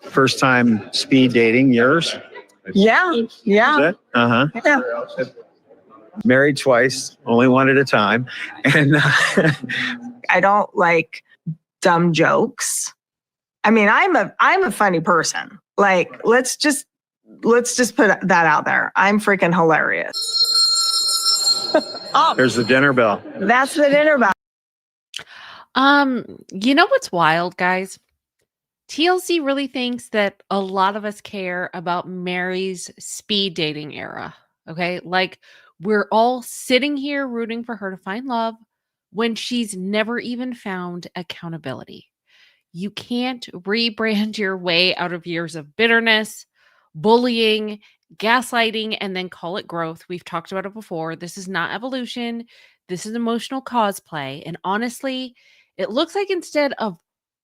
First time speed dating, yours? Yeah. Yeah. Is it? Uh-huh. Yeah. Married twice, only one at a time. And I don't like dumb jokes. I mean, I'm a funny person. Like, let's just put that out there. I'm freaking hilarious. Oh, there's the dinner bell. that's the dinner bell. You know what's wild, guys? TLC really thinks that a lot of us care about Mary's speed dating era. Okay. Like, we're all sitting here rooting for her to find love when she's never even found accountability. You can't rebrand your way out of years of bitterness, bullying, gaslighting, and then call it growth. We've talked about it before. This is not evolution. This is emotional cosplay. And honestly, it looks like instead of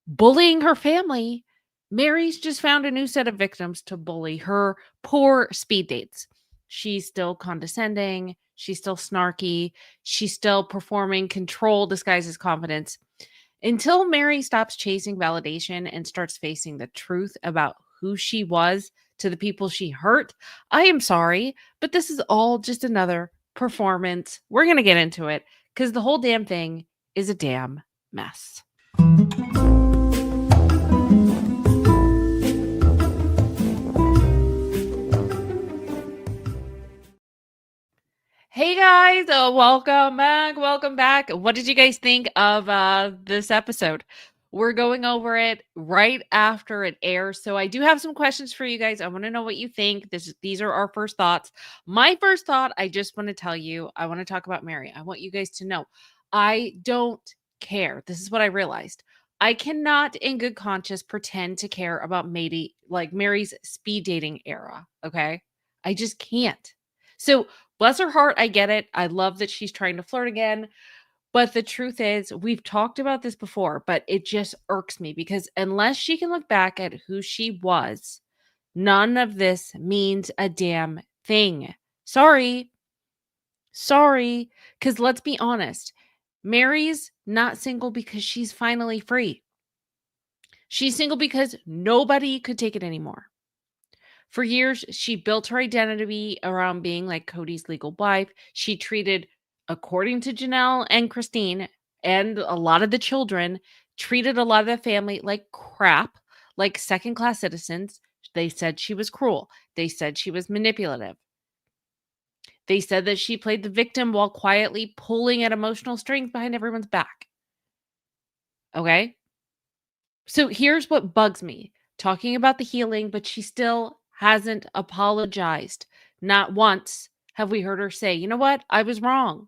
bullying her family, Mary's just found a new set of victims to bully her poor speed dates. She's still condescending. She's still snarky. She's still performing control disguised as confidence. Until Meri stops chasing validation and starts facing the truth about who she was to the people she hurt, I am sorry, but this is all just another performance. We're going to get into it because the whole damn thing is a damn mess. Hey guys, welcome back. What did you guys think of this episode? We're going over it right after it airs. So I do have some questions for you guys. I want to know what you think. These are our first thoughts. My first thought, I just want to tell you, I want to talk about Meri. I want you guys to know, I don't care. This is what I realized. I cannot in good conscience pretend to care about Meri's speed dating era, okay? I just can't. So bless her heart, I get it. I love that she's trying to flirt again. But the truth is, we've talked about this before, but it just irks me because unless she can look back at who she was, none of this means a damn thing. Sorry. Because let's be honest, Meri's not single because she's finally free. She's single because nobody could take it anymore. For years, she built her identity around being like Cody's legal wife. She treated, according to Janelle and Christine, and a lot of the children, treated a lot of the family like crap, like second-class citizens. They said she was cruel. They said she was manipulative. They said that she played the victim while quietly pulling at emotional strings behind everyone's back. Okay? So here's what bugs me. Talking about the healing, but she still hasn't apologized. Not once have we heard her say, you know what? I was wrong.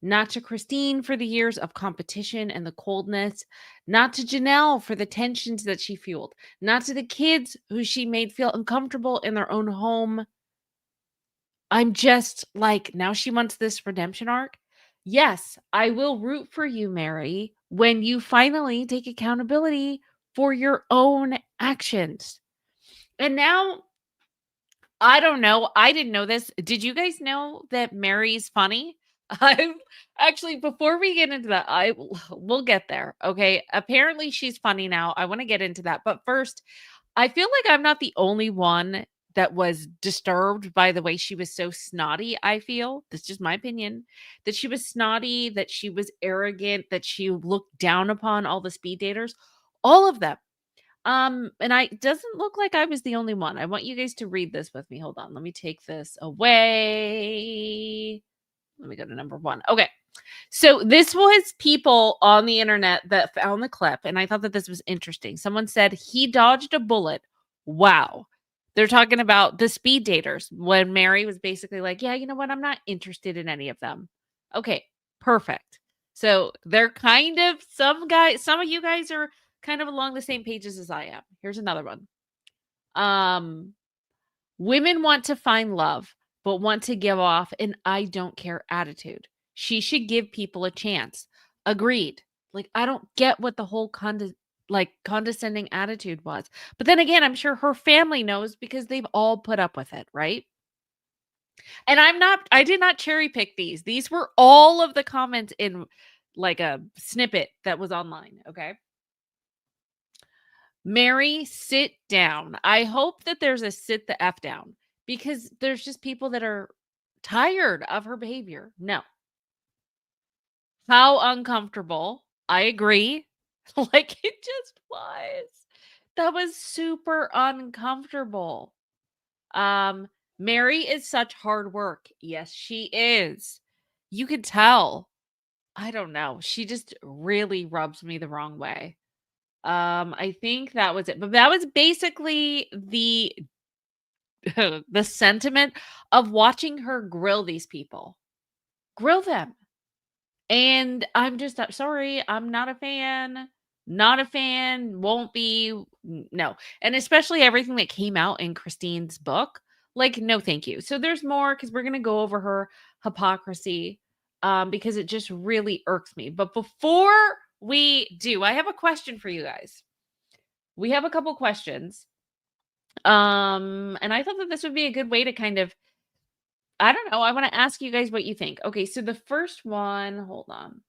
Not to Christine for the years of competition and the coldness. Not to Janelle for the tensions that she fueled. Not to the kids who she made feel uncomfortable in their own home. I'm just like, now she wants this redemption arc. Yes, I will root for you, Meri, when you finally take accountability for your own actions. And now, I don't know. I didn't know this. Did you guys know that Meri's funny? I'm actually, before we get into that, we'll get there. Okay. Apparently she's funny now. I want to get into that. But first, I feel like I'm not the only one that was disturbed by the way she was so snotty. I feel, that's just my opinion, that she was snotty, that she was arrogant, that she looked down upon all the speed daters, all of them. And it doesn't look like I was the only one. I want you guys to read this with me. Hold on. Let me take this away. Let me go to number 1. Okay. So this was people on the internet that found the clip, and I thought that this was interesting. Someone said he dodged a bullet. Wow. They're talking about the speed daters when Meri was basically like, yeah, you know what? I'm not interested in any of them. Okay, perfect. So they're kind of, some of you guys are kind of along the same pages as I am. Here's another one. Women want to find love, but want to give off an I don't care attitude. She should give people a chance. Agreed. Like, I don't get what the whole condescending attitude was. But then again, I'm sure her family knows because they've all put up with it, right? And I did not cherry pick these. These were all of the comments in like a snippet that was online, okay? Meri, sit down. I hope that there's a sit the F down because there's just people that are tired of her behavior. No. How uncomfortable. I agree. Like it just was. That was super uncomfortable. Meri is such hard work. Yes, she is. You could tell. I don't know. She just really rubs me the wrong way. I think that was it. But that was basically the the sentiment of watching her grill these people. Grill them. And I'm just sorry, I'm not a fan. Not a fan, won't be. No. And especially everything that came out in Christine's book. Like, no, thank you. So there's more because we're gonna go over her hypocrisy because it just really irks me. But before we do, I have a question for you guys. We have a couple questions. And I thought that this would be a good way to kind of, I don't know, I want to ask you guys what you think. Okay, so the first one, hold on.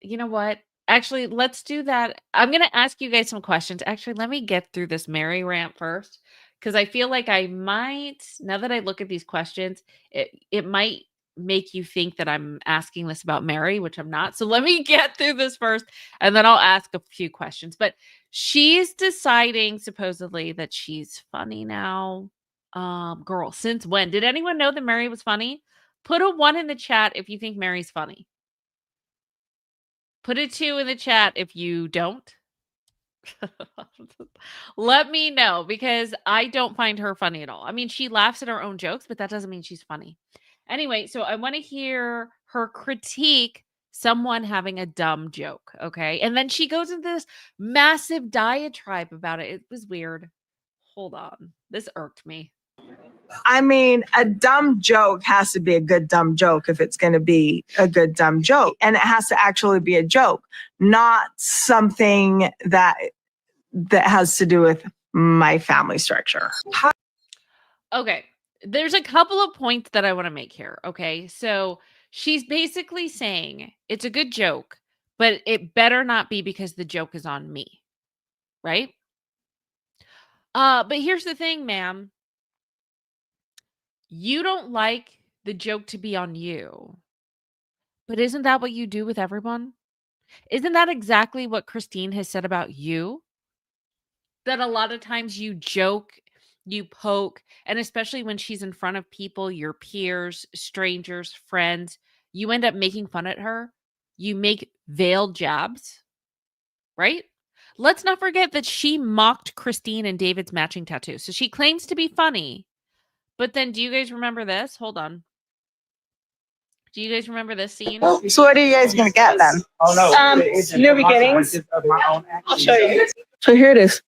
You know what? Actually, let's do that. I'm going to ask you guys some questions. Actually, let me get through this Meri rant first because I feel like I might, now that I look at these questions, it might make you think that I'm asking this about Meri, which I'm not. So let me get through this first and then I'll ask a few questions. But she's deciding supposedly that she's funny now. Girl, since when? Did anyone know that Meri was funny? Put a 1 in the chat if you think Meri's funny. Put a 2 in the chat if you don't. Let me know because I don't find her funny at all. I mean, she laughs at her own jokes, but that doesn't mean she's funny. Anyway, so I want to hear her critique someone having a dumb joke, okay? And then she goes into this massive diatribe about it. It was weird. Hold on. This irked me. I mean, a dumb joke has to be a good dumb joke if it's going to be a good dumb joke. And it has to actually be a joke, not something that has to do with my family structure. Okay. There's a couple of points that I want to make here. Okay. So she's basically saying it's a good joke, but it better not be because the joke is on me. Right? But here's the thing, ma'am. You don't like the joke to be on you. But isn't that what you do with everyone? Isn't that exactly what Christine has said about you? That a lot of times you joke, you poke, and especially when she's in front of people, your peers, strangers, friends, you end up making fun at her. You make veiled jabs, right? Let's not forget that she mocked Christine and David's matching tattoo. So she claims to be funny. But then do you guys remember this? Hold on. Do you guys remember this scene? So what are you guys going to get then? Oh no. New Beginnings. I'll show you. So here it is.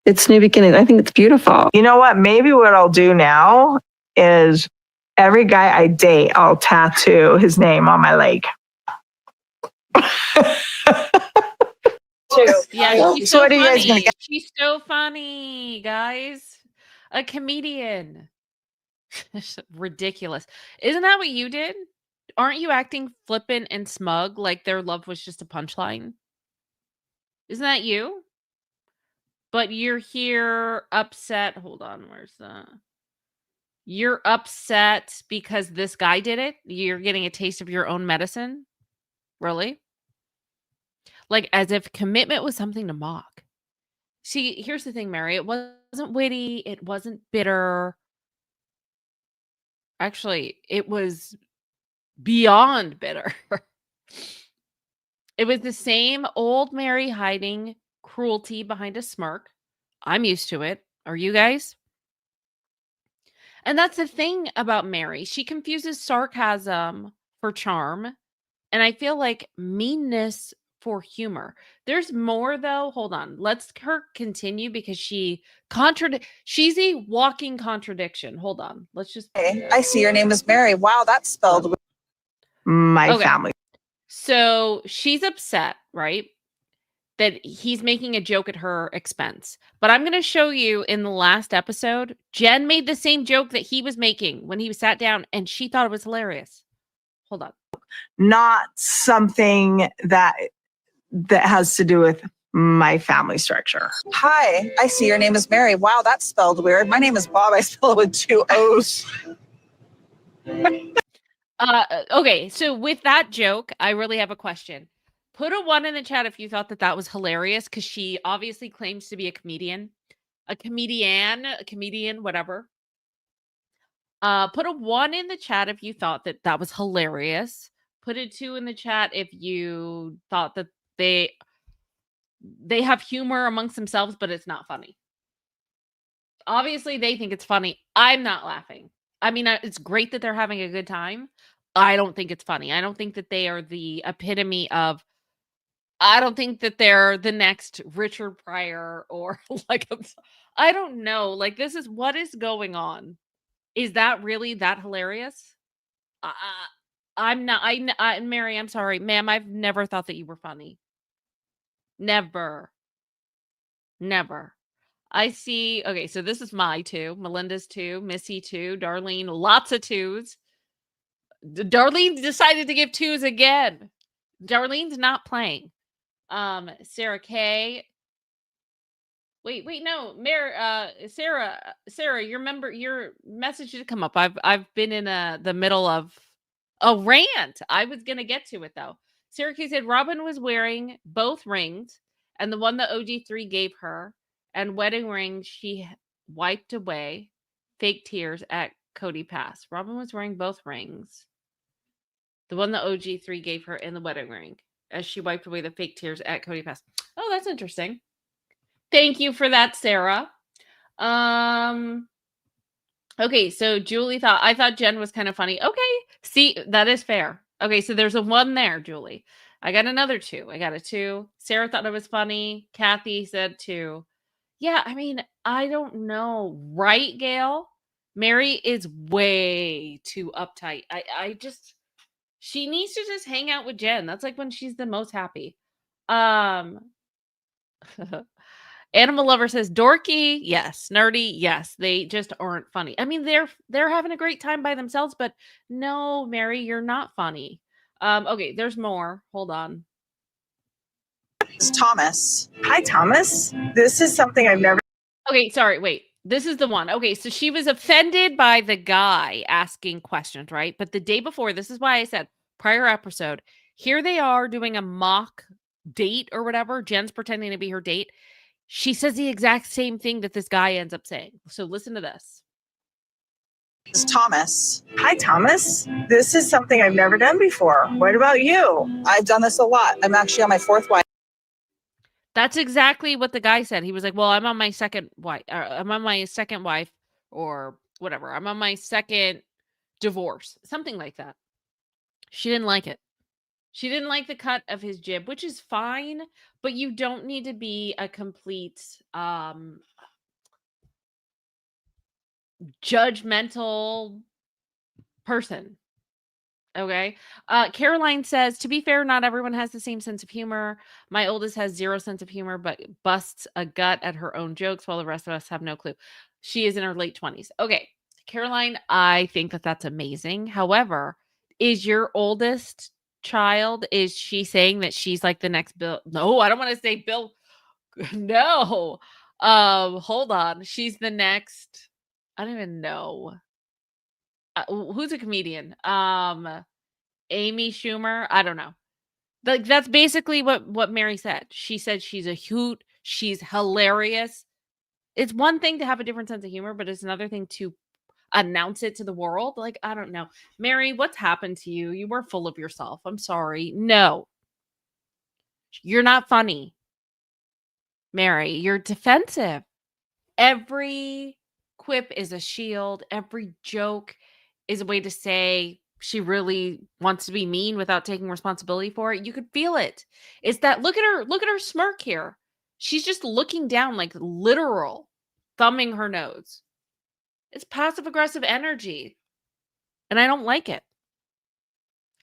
It's New Beginnings. I think it's beautiful. You know what? Maybe what I'll do now is every guy I date, I'll tattoo his name on my leg. Yeah, she's So so what are you guys funny. gonna get? She's so funny, guys. A comedian. Ridiculous. Isn't that what you did? Aren't you acting flippant and smug like their love was just a punchline? Isn't that you? But you're here upset. Hold on, where's the... You're upset because this guy did it? You're getting a taste of your own medicine? Really? Like as if commitment was something to mock. See, here's the thing, Meri. It wasn't witty. It wasn't bitter. Actually, it was beyond bitter. It was the same old Meri hiding cruelty behind a smirk. I'm used to it. Are you guys? And that's the thing about Meri. She confuses sarcasm for charm. And I feel like meanness for humor. There's more though. Hold on. Let's her continue because she's a walking contradiction. Hold on. Let's just I see your name is Meri. Wow, that's spelled with My Okay. family. So she's upset, right? That he's making a joke at her expense. But I'm going to show you in the last episode, Jen made the same joke that he was making when he sat down and she thought it was hilarious. Hold on. Not something that that has to do with my family structure. Hi, I see your name is Mary. Wow, that's spelled weird. My name is Bob. I spell it with 2 O's. Okay, so with that joke, I really have a question. Put a 1 in the chat if you thought that was hilarious, because she obviously claims to be a comedian, whatever. Put a 1 in the chat if you thought that was hilarious. Put a 2 in the chat if you thought that they have humor amongst themselves, but it's not funny. Obviously, they think it's funny. I'm not laughing. I mean, it's great that they're having a good time. I don't think it's funny. I don't think that they are the epitome of. I don't think that they're the next Richard Pryor or like I don't know. Like, what is going on? Is that really that hilarious? I'm not. Mary, I'm sorry, ma'am. I've never thought that you were funny. Never. I see. Okay, so this is my 2, Melinda's 2, Missy 2, Darlene, lots of 2s. Darlene decided to give 2s again. Darlene's not playing. Sarah K. Wait, no, Sarah, your message should come up. I've been in the middle of a rant. I was gonna get to it though. Sarah K said Robin was wearing both rings, and the one that OG3 gave her, and wedding ring she wiped away fake tears at Cody Pass. Robin was wearing both rings. The one that OG3 gave her in the wedding ring, as she wiped away the fake tears at Cody Pass. Oh, that's interesting. Thank you for that, Sarah. Okay, so Julie I thought Jen was kind of funny. Okay, see, that is fair. Okay, so there's a 1 there, Julie. I got another 2. I got a 2. Sarah thought it was funny. Kathy said 2. Yeah, I mean, I don't know. Right, Gail? Mary is way too uptight. I just, she needs to just hang out with Jen. That's like when she's the most happy. Animal Lover says dorky, yes. Nerdy, yes. They just aren't funny. I mean, they're having a great time by themselves, but no, Mary, you're not funny. Okay, there's more. Hold on. It's Thomas. Hi, Thomas. This is something I've never. Okay, sorry, wait. This is the one. Okay, so she was offended by the guy asking questions, right? But the day before, this is why I said prior episode, here they are doing a mock date or whatever. Jen's pretending to be her date. She says the exact same thing that this guy ends up saying. So listen to this. It's Thomas. Hi, Thomas. This is something I've never done before. What about you? I've done this a lot. I'm actually on my 4th wife. That's exactly what the guy said. He was like, well, I'm on my second wife. I'm on my second wife or whatever. I'm on my second divorce. Something like that. She didn't like it. She didn't like the cut of his jib, which is fine, but you don't need to be a complete judgmental person. Okay. Caroline says, to be fair, not everyone has the same sense of humor. My oldest has 0 sense of humor, but busts a gut at her own jokes while the rest of us have no clue. She is in her late 20s. Okay. Caroline, I think that that's amazing. However, is your oldest child, is she saying that she's like the next Bill? No, I don't want to say Bill. No. Hold on. She's the next. I don't even know. Who's a comedian? Amy Schumer. I don't know. Like, that's basically what Mary said. She said she's a hoot. She's hilarious. It's one thing to have a different sense of humor, but it's another thing to announce it to the world. Like, I don't know. Mary, what's happened to you? You were full of yourself. I'm sorry. No. You're not funny. Mary, you're defensive. Every quip is a shield. Every joke is a way to say she really wants to be mean without taking responsibility for it. You could feel it. It's that look at her smirk here. She's just looking down, like literal thumbing her nose. It's passive aggressive energy. And I don't like it.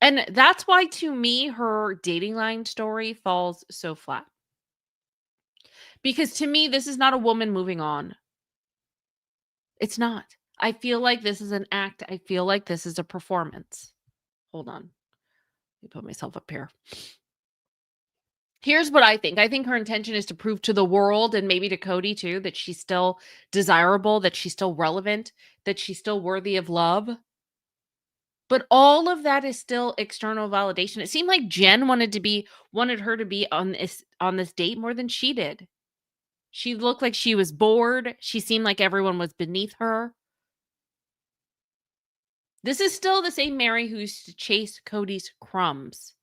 And that's why, to me, her dating line story falls so flat. Because to me, this is not a woman moving on. It's not. I feel like this is an act. I feel like this is a performance. Hold on. Let me put myself up here. Here's what I think. I think her intention is to prove to the world and maybe to Cody too that she's still desirable, that she's still relevant, that she's still worthy of love. But all of that is still external validation. It seemed like Jen wanted her to be on this date more than she did. She looked like she was bored. She seemed like everyone was beneath her. This is still the same Meri who used to chase Cody's crumbs.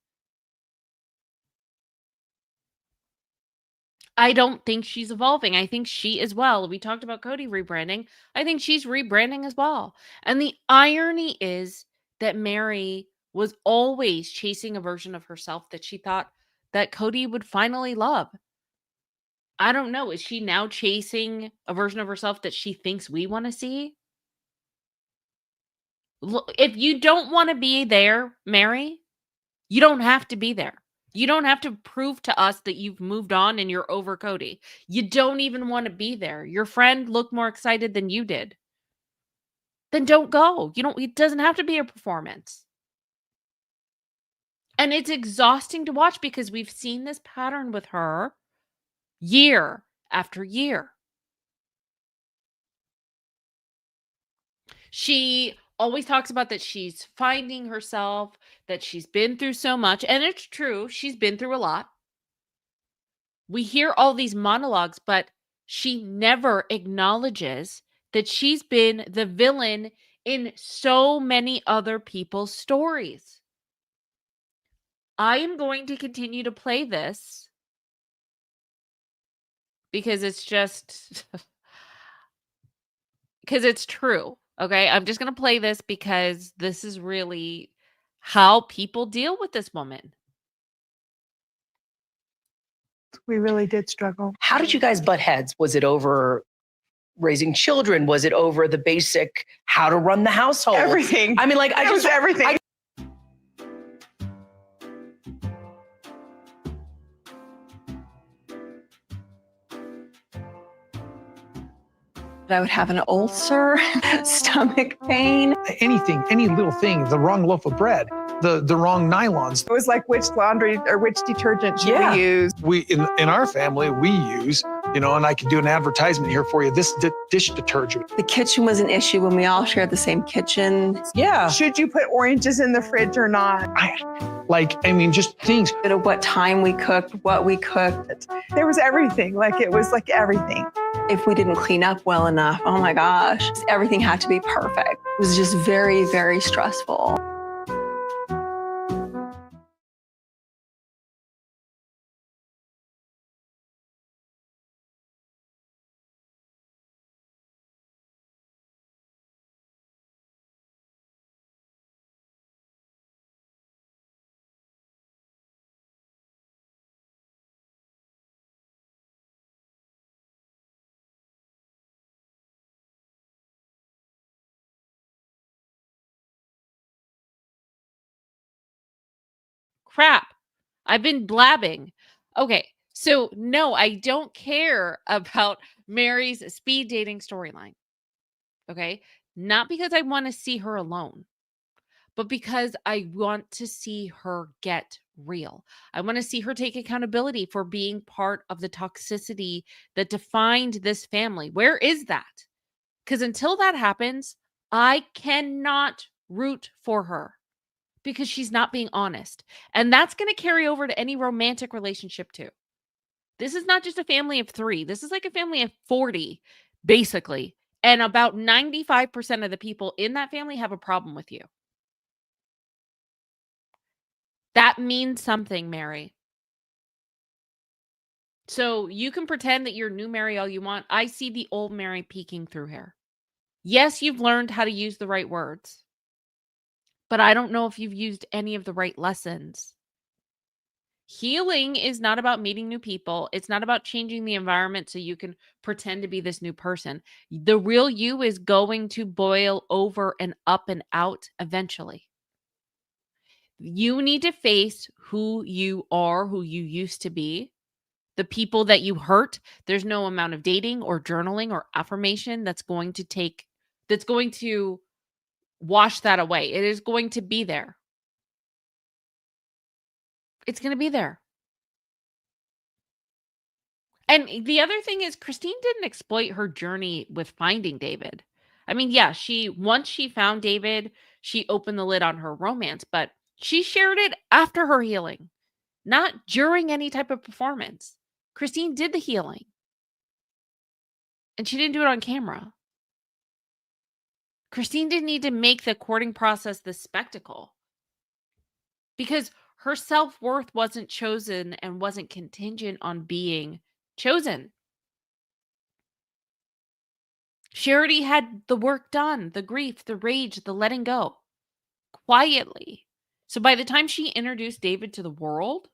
I don't think she's evolving. I think she as well. We talked about Cody rebranding. I think she's rebranding as well. And the irony is that Meri was always chasing a version of herself that she thought that Cody would finally love. I don't know. Is she now chasing a version of herself that she thinks we want to see? If you don't want to be there, Meri, you don't have to be there. You don't have to prove to us that you've moved on and you're over Cody. You don't even want to be there. Your friend looked more excited than you did. Then don't go. It doesn't have to be a performance. And it's exhausting to watch because we've seen this pattern with her year after year. She always talks about that she's finding herself, that she's been through so much. And it's true. She's been through a lot. We hear all these monologues, but she never acknowledges that she's been the villain in so many other people's stories. I am going to continue to play this because it's just because it's true. Okay. I'm just going to play this because this is really how people deal with this woman. We really did struggle. How did you guys butt heads? Was it over raising children? Was it over the basic how to run the household? Everything. I mean, like, It was everything. I would have an ulcer, stomach pain. Anything, any little thing, the wrong loaf of bread, the wrong nylons. It was like which laundry or which detergent should Yeah. we use? We in our family we use, and I could do an advertisement here for you. This dish detergent. The kitchen was an issue when we all shared the same kitchen. yeah. Should you put oranges in the fridge or not? Just things. At what time we cooked, what we cooked. There was everything. It was like everything. If we didn't clean up well enough, oh my gosh, everything had to be perfect. It was just very, very stressful. Crap. I've been blabbing. Okay. So, no, I don't care about Meri's speed dating storyline. Okay. Not because I want to see her alone, but because I want to see her get real. I want to see her take accountability for being part of the toxicity that defined this family. Where is that? Because until that happens, I cannot root for her because she's not being honest. And that's going to carry over to any romantic relationship too. This is not just a family of 3. This is like a family of 40, basically. And about 95% of the people in that family have a problem with you. That means something, Meri. So you can pretend that you're new Meri all you want. I see the old Meri peeking through here. Yes, you've learned how to use the right words, but I don't know if you've used any of the right lessons. Healing is not about meeting new people. It's not about changing the environment so you can pretend to be this new person. The real you is going to boil over and up and out eventually. You need to face who you are, who you used to be, the people that you hurt. There's no amount of dating or journaling or affirmation that's going to wash that away. It is going to be there. It's going to be there. And the other thing is Christine didn't exploit her journey with finding David. I mean, yeah, once she found David, she opened the lid on her romance, but she shared it after her healing, not during any type of performance. Christine did the healing. And she didn't do it on camera. Christine didn't need to make the courting process this spectacle because her self-worth wasn't chosen and wasn't contingent on being chosen. She already had the work done, the grief, the rage, the letting go, quietly. So by the time she introduced David to the world,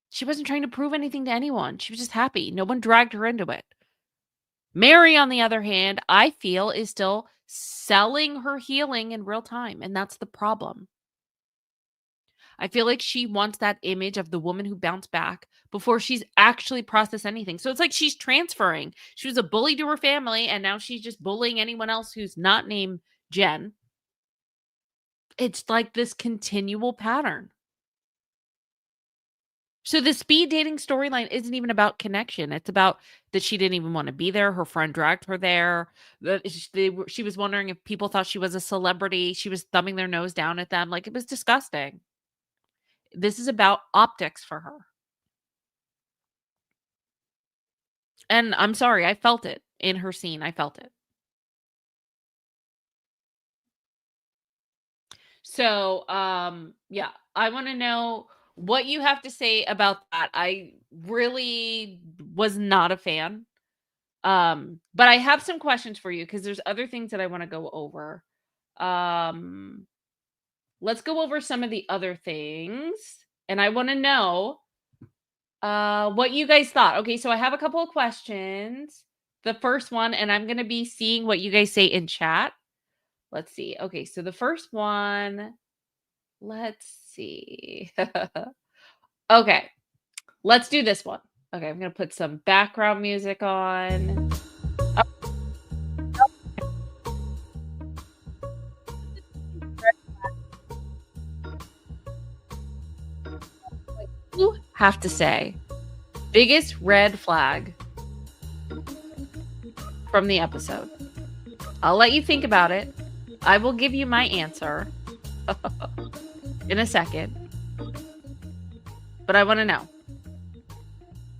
she wasn't trying to prove anything to anyone. She was just happy. No one dragged her into it. Meri, on the other hand, I feel is still selling her healing in real time, and that's the problem. I feel like she wants that image of the woman who bounced back before she's actually processed anything. So it's like she's transferring. She was a bully to her family, and now she's just bullying anyone else who's not named Jen. It's like this continual pattern. So the speed dating storyline isn't even about connection. It's about that she didn't even want to be there. Her friend dragged her there. She was wondering if people thought she was a celebrity. She was thumbing their nose down at them. Like, it was disgusting. This is about optics for her. And I'm sorry, I felt it in her scene. I felt it. So, yeah, I want to know what you have to say about that. I really was not a fan. But I have some questions for you because there's other things that I want to go over. Let's go over some of the other things. And I want to know what you guys thought. Okay, so I have a couple of questions. The first one, and I'm going to be seeing what you guys say in chat. Let's see. Okay, so the first one, let's see. Okay, let's do this one. Okay, I'm going to put some background music on. You have to say, biggest red flag from the episode. I'll let you think about it. I will give you my answer in a second. But I want to know.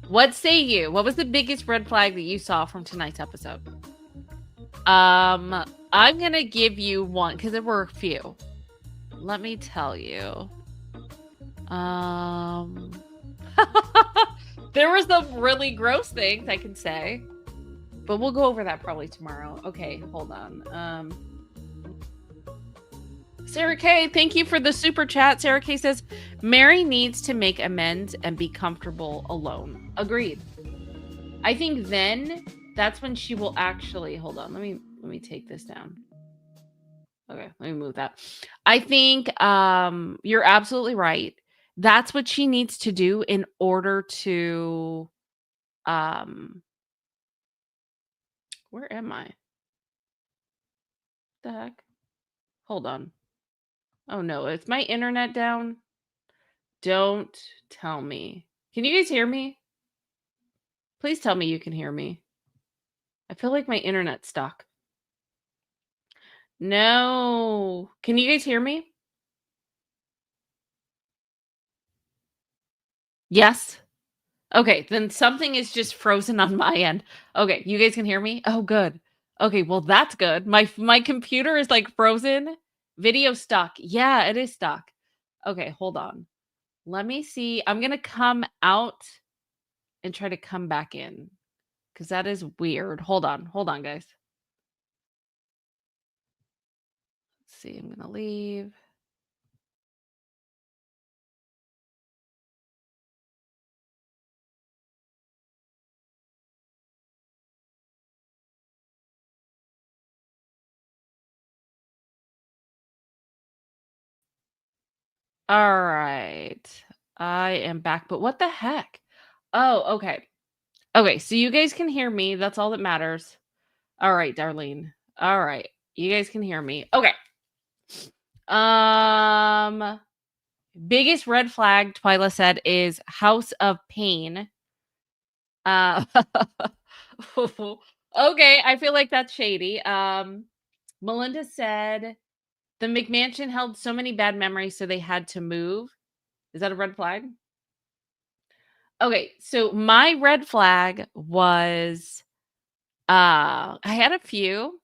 What say you? What was the biggest red flag that you saw from tonight's episode? I'm going to give you one because there were a few. Let me tell you. There were some really gross things I can say, but we'll go over that probably tomorrow. Okay, hold on. Sarah K, thank you for the super chat. Sarah K says, Meri needs to make amends and be comfortable alone. Agreed. I think then that's when she will actually, hold on. Let me take this down. Okay, let me move that. I think you're absolutely right. That's what she needs to do in order to where am I? The heck? Hold on. Oh no, is my internet down? Don't tell me. Can you guys hear me? Please tell me you can hear me. I feel like my internet's stuck. No. Can you guys hear me? Yes. Okay, then something is just frozen on my end. Okay, you guys can hear me? Oh, good. Okay, well that's good. My computer is like frozen. Video stuck. Yeah, it is stuck. Okay, hold on. Let me see. I'm going to come out and try to come back in because that is weird. Hold on. Hold on, guys. Let's see. I'm going to leave. All right. I am back, but what the heck? Oh, okay. Okay, so you guys can hear me. That's all that matters. All right, Darlene. All right. You guys can hear me. Okay. Biggest red flag, Twyla said, is House of Pain. Uh, okay, I feel like that's shady. Melinda said the McMansion held so many bad memories, so they had to move. Is that a red flag? Okay, so my red flag was I had a few,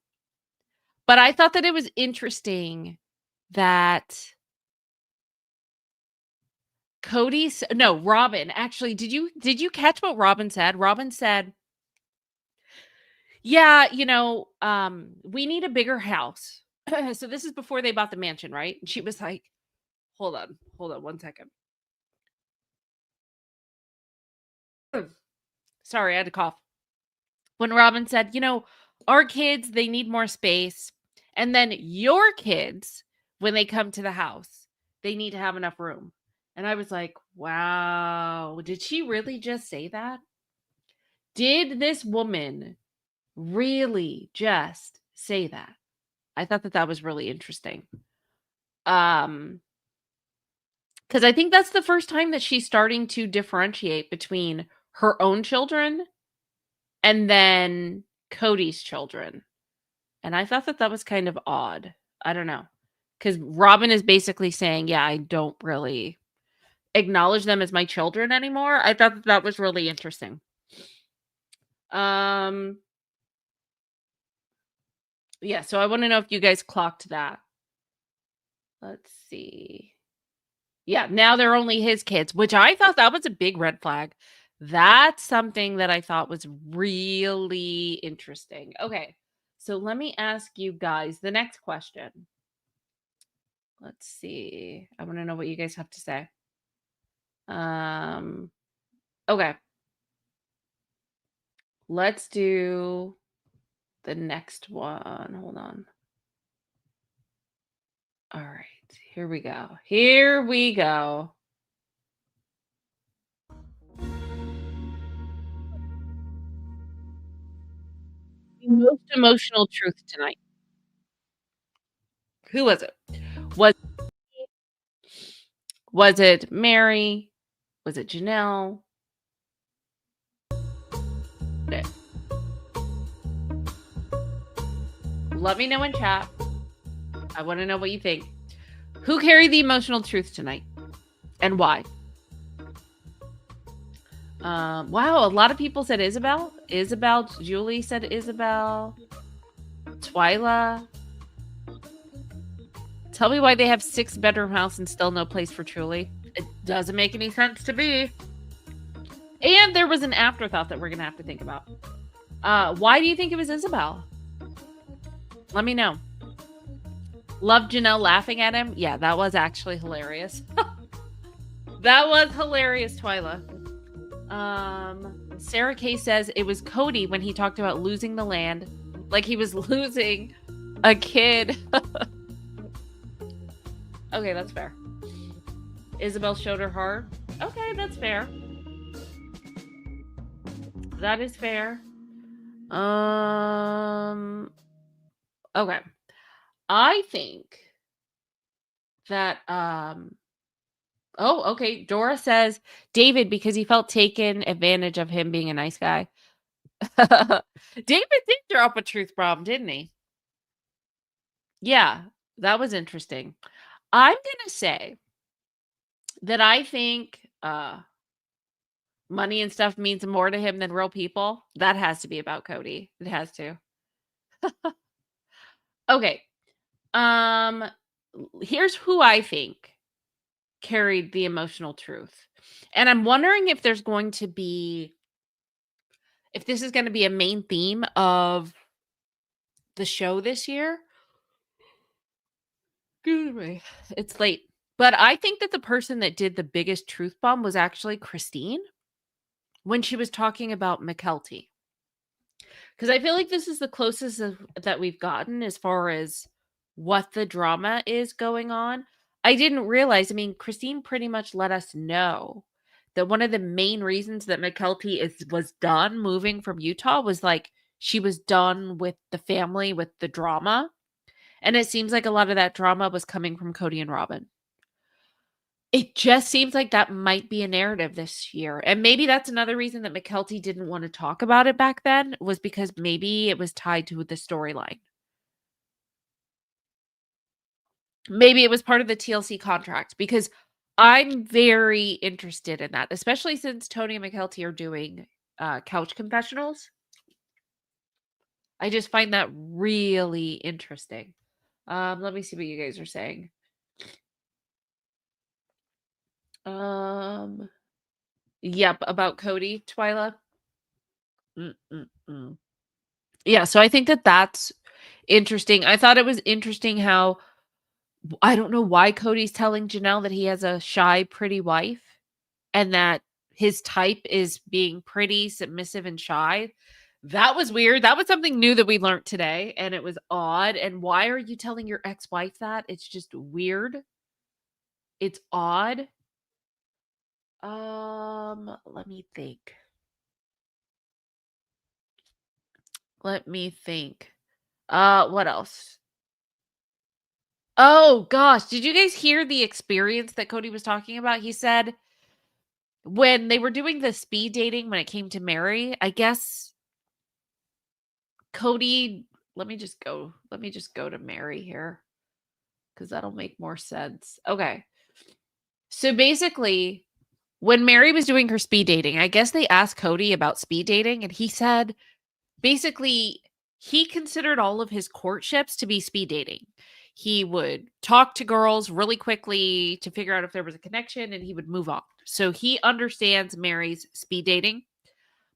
but I thought that it was interesting that Robin, actually, did you catch what Robin said? Robin said, "Yeah, we need a bigger house." So this is before they bought the mansion, right? And she was like, hold on 1 second. Sorry, I had to cough. When Robin said, our kids, they need more space. And then your kids, when they come to the house, they need to have enough room. And I was like, wow, did she really just say that? Did this woman really just say that? I thought that was really interesting. Because I think that's the first time that she's starting to differentiate between her own children and then Cody's children. And I thought that was kind of odd. I don't know. Because Robin is basically saying, yeah, I don't really acknowledge them as my children anymore. I thought that was really interesting. Yeah, so I want to know if you guys clocked that. Let's see. Yeah, now they're only his kids, which I thought that was a big red flag. That's something that I thought was really interesting. Okay, so let me ask you guys the next question. Let's see. I want to know what you guys have to say. Okay. Let's do the next one. Hold on. All right, here we go. Here we go. The most emotional truth tonight. Who was it? Was it Meri? Was it Janelle? Let me know in chat. I want to know what you think. Who carried the emotional truth tonight and why? Wow, a lot of people said Isabel. Julie said Isabel. Twyla. Tell me why they have 6-bedroom house and still no place for Truly. It doesn't make any sense to me. And there was an afterthought that we're going to have to think about. Why do you think it was Isabel? Let me know. Love Janelle laughing at him. Yeah, that was actually hilarious. That was hilarious, Twyla. Sarah Kay says it was Cody when he talked about losing the land. Like he was losing a kid. Okay, that's fair. Isabel showed her heart. Okay, that's fair. That is fair. Okay. I think that oh, okay. Dora says David because he felt taken advantage of him being a nice guy. David did drop a truth bomb, didn't he? Yeah, that was interesting. I'm gonna say that I think money and stuff means more to him than real people. That has to be about Cody. It has to. Okay. Here's who I think carried the emotional truth. And I'm wondering if this is going to be a main theme of the show this year. Excuse me. It's late. But I think that the person that did the biggest truth bomb was actually Christine when she was talking about McKelty. Because I feel like this is the closest that we've gotten as far as what the drama is going on. I didn't realize, Christine pretty much let us know that one of the main reasons that McKelty was done moving from Utah was like she was done with the family, with the drama. And it seems like a lot of that drama was coming from Cody and Robin. it just seems like that might be a narrative this year. And maybe that's another reason that McKelty didn't want to talk about it back then, was because maybe it was tied to the storyline. Maybe it was part of the TLC contract, because I'm very interested in that, especially since Tony and McKelty are doing couch confessionals. I just find that really interesting. Let me see what you guys are saying. Yep, about Cody, Twyla. Yeah, so I think that that's interesting. I thought it was interesting how, I don't know why Cody's telling Janelle that he has a shy, pretty wife, and that his type is being pretty, submissive, and shy. That was weird. That was something new that we learned today, and it was odd. And why are you telling your ex-wife that? It's just weird. It's odd. Let me think. What else? Oh gosh, did you guys hear the experience that Cody was talking about? He said when they were doing the speed dating, when it came to Meri, I guess Cody, let me just go to Meri here, because that'll make more sense. Okay. So basically, when Meri was doing her speed dating, I guess they asked Cody about speed dating, and he said basically he considered all of his courtships to be speed dating. He would talk to girls really quickly to figure out if there was a connection, and he would move on. So he understands Meri's speed dating.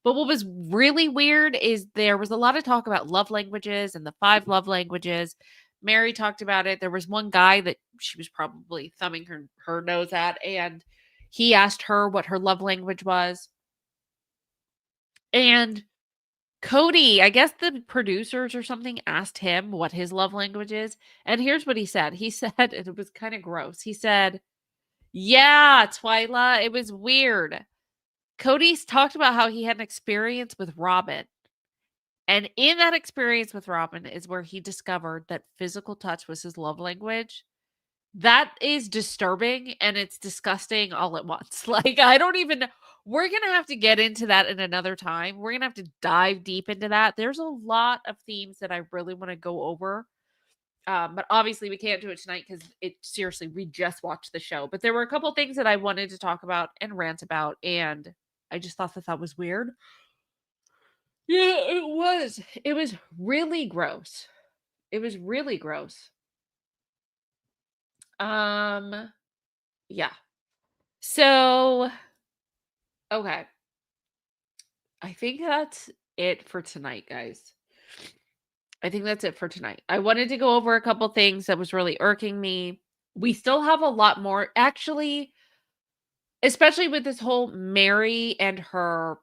But what was really weird is there was a lot of talk about love languages and the 5 love languages. Meri talked about it. There was one guy that she was probably thumbing her nose at, and he asked her what her love language was. And Cody, I guess the producers or something asked him what his love language is. And here's what he said. He said, and it was kind of gross. He said, "Yeah, Twyla, it was weird. Cody's talked about how he had an experience with Robin. And in that experience with Robin is where he discovered that physical touch was his love language." That is disturbing, and it's disgusting all at once. Like, I don't even, we're going to have to get into that in another time. We're going to have to dive deep into that. There's a lot of themes that I really want to go over. But obviously we can't do it tonight because we just watched the show. But there were a couple things that I wanted to talk about and rant about, and I just thought that was weird. Yeah, it was. It was really gross. It was really gross. Yeah. So, okay. I think that's it for tonight, guys. I think that's it for tonight. I wanted to go over a couple things that was really irking me. We still have a lot more, actually, especially with this whole Meri and her,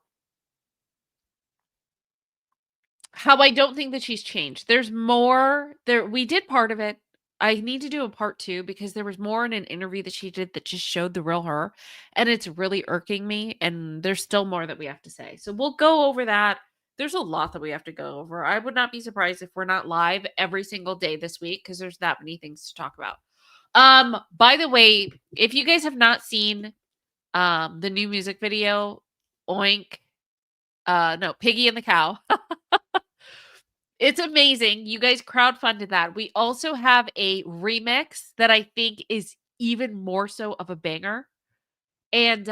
how I don't think that she's changed. There's more there. We did part of it. I need to do a part 2 because there was more in an interview that she did that just showed the real her, and it's really irking me, and there's still more that we have to say. So we'll go over that. There's a lot that we have to go over. I would not be surprised if we're not live every single day this week because there's that many things to talk about. By the way, if you guys have not seen the new music video, Oink, Piggy and the Cow. It's amazing. You guys crowdfunded that. We also have a remix that I think is even more so of a banger. And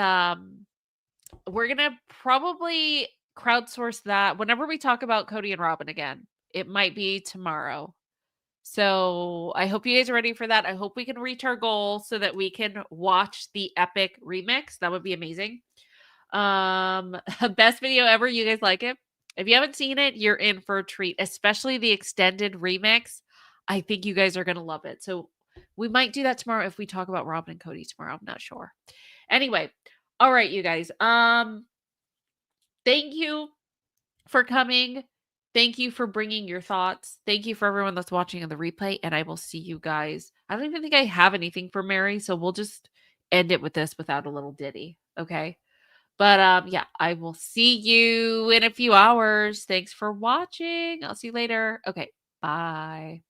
we're going to probably crowdsource that whenever we talk about Cody and Robin again. It might be tomorrow. So I hope you guys are ready for that. I hope we can reach our goal so that we can watch the epic remix. That would be amazing. Best video ever. You guys like it? If you haven't seen it, you're in for a treat, especially the extended remix. I think you guys are going to love it. So we might do that tomorrow if we talk about Robin and Cody tomorrow. I'm not sure. Anyway, all right, you guys. Thank you for coming. Thank you for bringing your thoughts. Thank you for everyone that's watching on the replay, and I will see you guys. I don't even think I have anything for Meri, so we'll just end it with this without a little ditty, okay? But yeah, I will see you in a few hours. Thanks for watching. I'll see you later. Okay, bye.